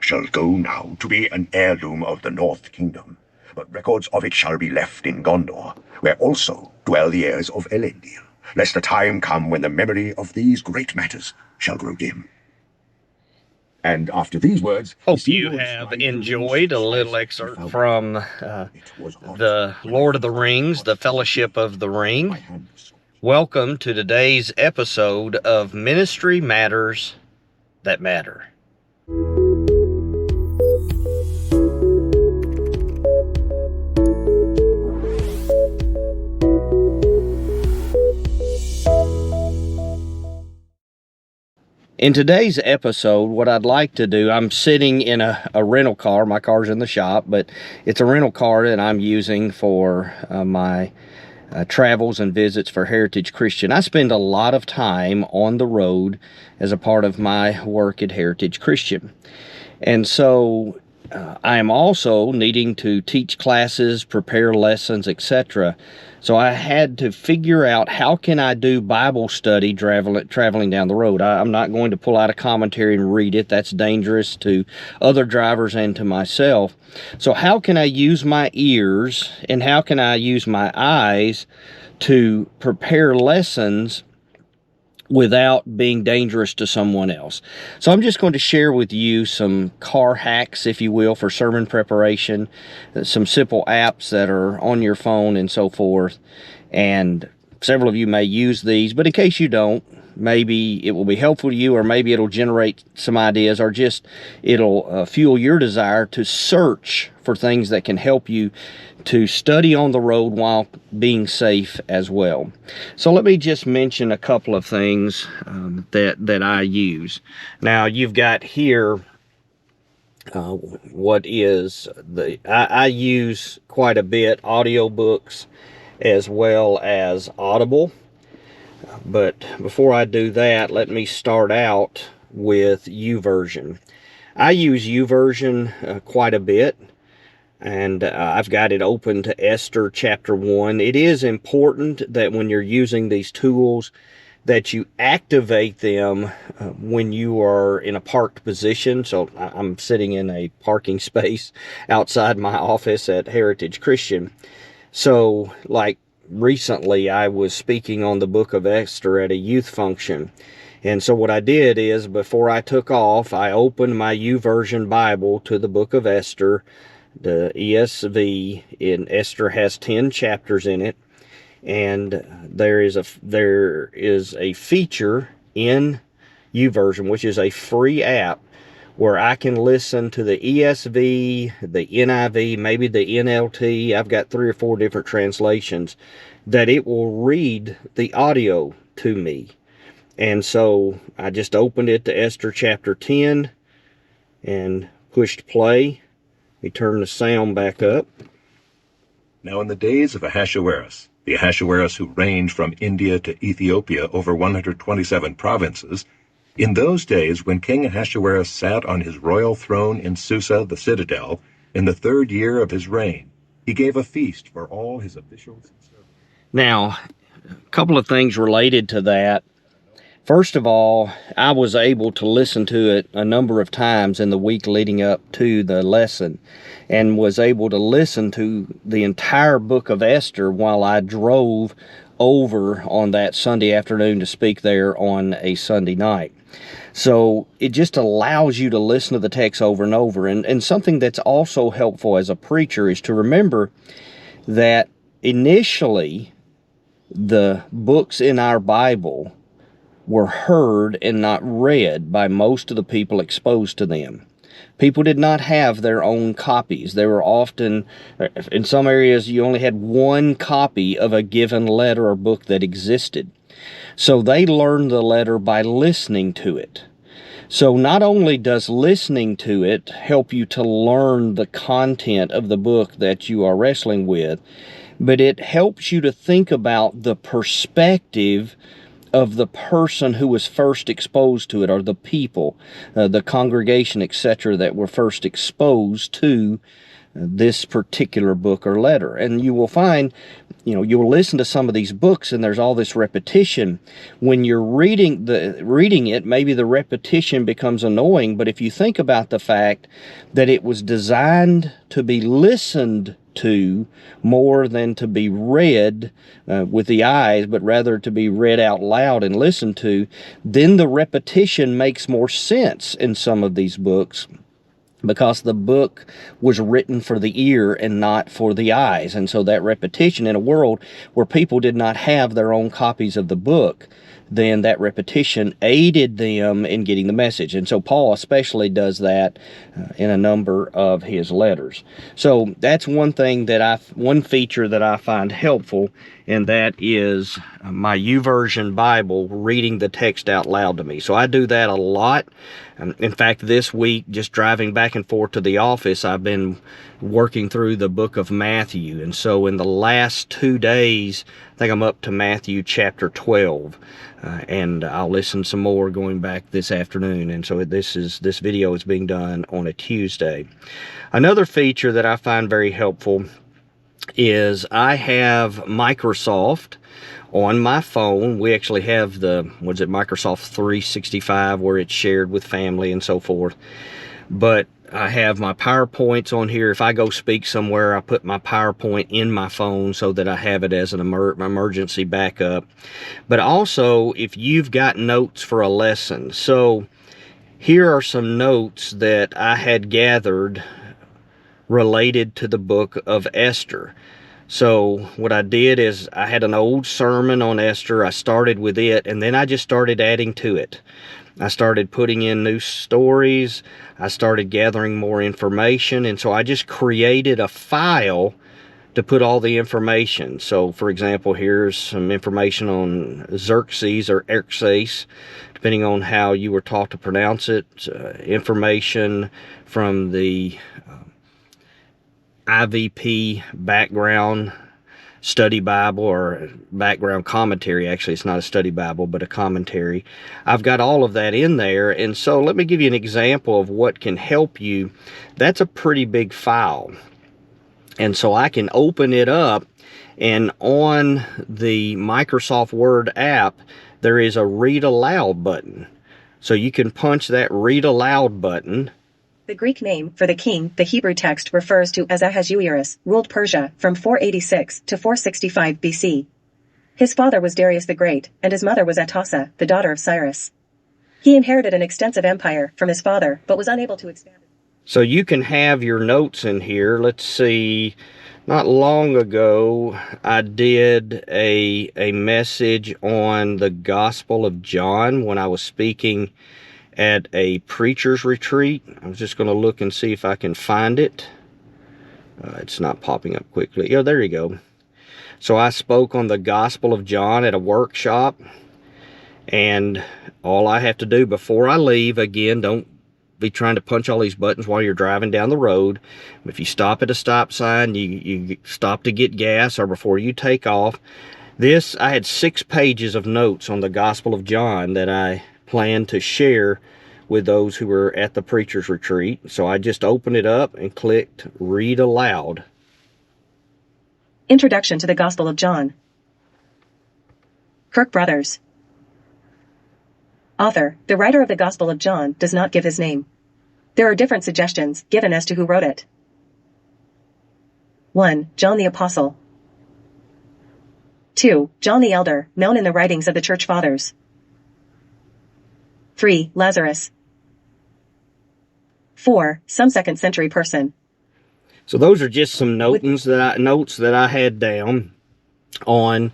shall go now to be an heirloom of the North Kingdom, but records of it shall be left in Gondor, where also dwell the heirs of Elendil, lest a time come when the memory of these great matters shall grow dim. And after these words, hope you have enjoyed a little excerpt from the Lord of the Rings, the Fellowship of the Ring. Welcome to today's episode of Ministry Matters That Matter. In today's episode, what I'd like to do, I'm sitting in a rental car. My car's in the shop, but it's a rental car that I'm using for my travels and visits for Heritage Christian. I spend a lot of time on the road as a part of my work at Heritage Christian. And so I am also needing to teach classes, prepare lessons, etc. So I had to figure out how can I do Bible study traveling down the road. I'm not going to pull out a commentary and read it. That's dangerous to other drivers and to myself. So how can I use my ears and how can I use my eyes to prepare lessons without being dangerous to someone else? So I'm just going to share with you some car hacks, if you will, for sermon preparation, some simple apps that are on your phone and so forth. And several of you may use these, but in case you don't, maybe it will be helpful to you, or maybe it'll generate some ideas, or just it'll fuel your desire to search for things that can help you to study on the road while being safe as well. So let me just mention a couple of things that I use. Now you've got here what is I use quite a bit audiobooks as well as Audible. But before I do that, let me start out with UVersion. I use UVersion quite a bit. And I've got it open to Esther chapter 1. It is important that when you're using these tools that you activate them when you are in a parked position. So I'm sitting in a parking space outside my office at Heritage Christian. So like recently I was speaking on the book of Esther at a youth function. And so what I did is before I took off, I opened my YouVersion Bible to the book of Esther. The ESV in Esther has 10 chapters in it, and there is a feature in YouVersion, which is a free app, where I can listen to the ESV, the NIV, maybe the NLT. I've got 3 or 4 different translations that it will read the audio to me. And so I just opened it to Esther chapter 10 and pushed play. We turn the sound back up. Now in the days of Ahasuerus, the Ahasuerus who reigned from India to Ethiopia over 127 provinces, in those days when King Ahasuerus sat on his royal throne in Susa, the citadel, in the 3rd year of his reign, he gave a feast for all his officials and servants. Now, a couple of things related to that. First of all, I was able to listen to it a number of times in the week leading up to the lesson, and was able to listen to the entire book of Esther while I drove over on that Sunday afternoon to speak there on a Sunday night. So it just allows you to listen to the text over and over. And something that's also helpful as a preacher is to remember that initially the books in our Bible were heard and not read by most of the people exposed to them. People did not have their own copies. They were often, in some areas, you only had one copy of a given letter or book that existed. So they learned the letter by listening to it. So not only does listening to it help you to learn the content of the book that you are wrestling with, but it helps you to think about the perspective of the person who was first exposed to it, or the people, the congregation, etc., that were first exposed to this particular book or letter. And you will find, you'll listen to some of these books and there's all this repetition. When you're reading it, maybe the repetition becomes annoying, but if you think about the fact that it was designed to be listened to more than to be read with the eyes, but rather to be read out loud and listened to, then the repetition makes more sense in some of these books, because the book was written for the ear and not for the eyes. And so that repetition, in a world where people did not have their own copies of the book, then that repetition aided them in getting the message. And so Paul especially does that in a number of his letters. So that's one feature that I find helpful, and that is my UVersion Bible reading the text out loud to me. So I do that a lot. In fact, this week, just driving back and forth to the office, I've been working through the book of Matthew. And so in the last 2 days, I think I'm up to Matthew chapter 12. And I'll listen some more going back this afternoon. And so this video is being done on a Tuesday. Another feature that I find very helpful is I have Microsoft on my phone. We actually have Microsoft 365, where it's shared with family and so forth. But I have my PowerPoints on here. If I go speak somewhere, I put my PowerPoint in my phone so that I have it as an emergency backup. But also, if you've got notes for a lesson. So here are some notes that I had gathered related to the book of Esther. So what I did is I had an old sermon on Esther. I started with it, and then I just started adding to it. I started putting in new stories. I started gathering more information. And so I just created a file to put all the information. So, for example, here's some information on Xerxes or Xerxes, depending on how you were taught to pronounce it. Information from the IVP background study Bible, or background commentary. Actually, it's not a study Bible, but a commentary. I've got all of that in there. And so let me give you an example of what can help you. That's a pretty big file. And so I can open it up, and on the Microsoft Word app, there is a read aloud button. So you can punch that read aloud button. The Greek name for the king the Hebrew text refers to as Ahasuerus, ruled Persia from 486 to 465 BC. His father was Darius the Great, and his mother was Atossa, the daughter of Cyrus. He inherited an extensive empire from his father, but was unable to expand it. So you can have your notes in here. Let's see, not long ago, I did a message on the Gospel of John when I was speaking at a preacher's retreat. I was just going to look and see if I can find it. It's not popping up quickly. Oh, there you go. So I spoke on the Gospel of John at a workshop, and all I have to do before I leave, again, don't be trying to punch all these buttons while you're driving down the road. If you stop at a stop sign, you stop to get gas, or before you take off. I had 6 pages of notes on the Gospel of John that I plan to share with those who were at the preacher's retreat. So I just opened it up and clicked read aloud. Introduction to the Gospel of John. Kirk Brothers. Author, the writer of the Gospel of John, does not give his name. There are different suggestions given as to who wrote it. 1. John the Apostle. 2. John the Elder, known in the writings of the Church Fathers. 3. Lazarus. 4. Some 2nd century person. So those are just some notes that I had down on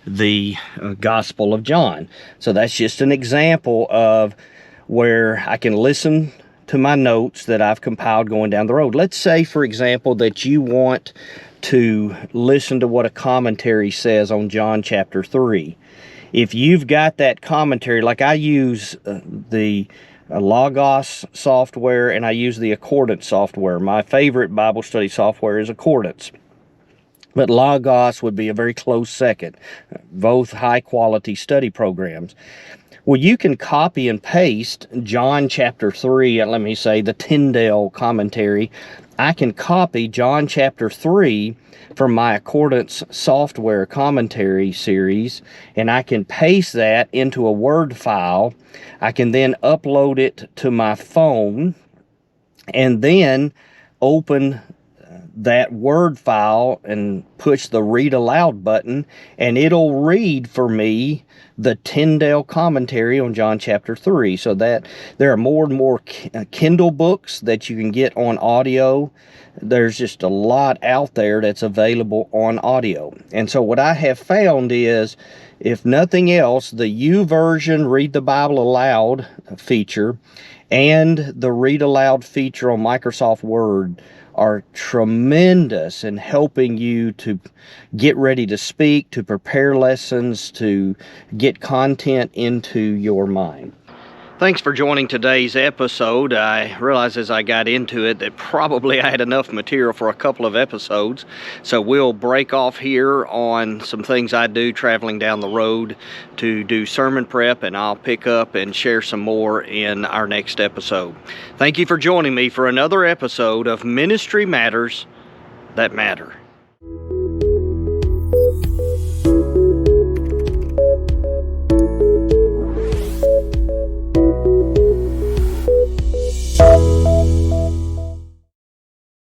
the Gospel of John. So that's just an example of where I can listen to my notes that I've compiled going down the road. Let's say, for example, that you want to listen to what a commentary says on John chapter 3. If you've got that commentary, like I use the Logos software and I use the Accordance software. My favorite Bible study software is Accordance. but Logos would be a very close second. Both high-quality study programs. Well, you can copy and paste John chapter 3, let me say, the Tyndale commentary. I can copy John chapter 3 from my Accordance software commentary series, and I can paste that into a Word file. I can then upload it to my phone, and then open that Word file and push the read aloud button, and it'll read for me the Tyndale commentary on John chapter 3. So that there are more and more Kindle books that you can get on audio. There's just a lot out there that's available on audio. And so what I have found is, if nothing else, the UVersion Read the Bible Aloud feature and the Read Aloud feature on Microsoft Word are tremendous in helping you to get ready to speak, to prepare lessons, to get content into your mind. Thanks for joining today's episode. I realized as I got into it that probably I had enough material for a couple of episodes. So we'll break off here on some things I do traveling down the road to do sermon prep, and I'll pick up and share some more in our next episode. Thank you for joining me for another episode of Ministry Matters That Matter.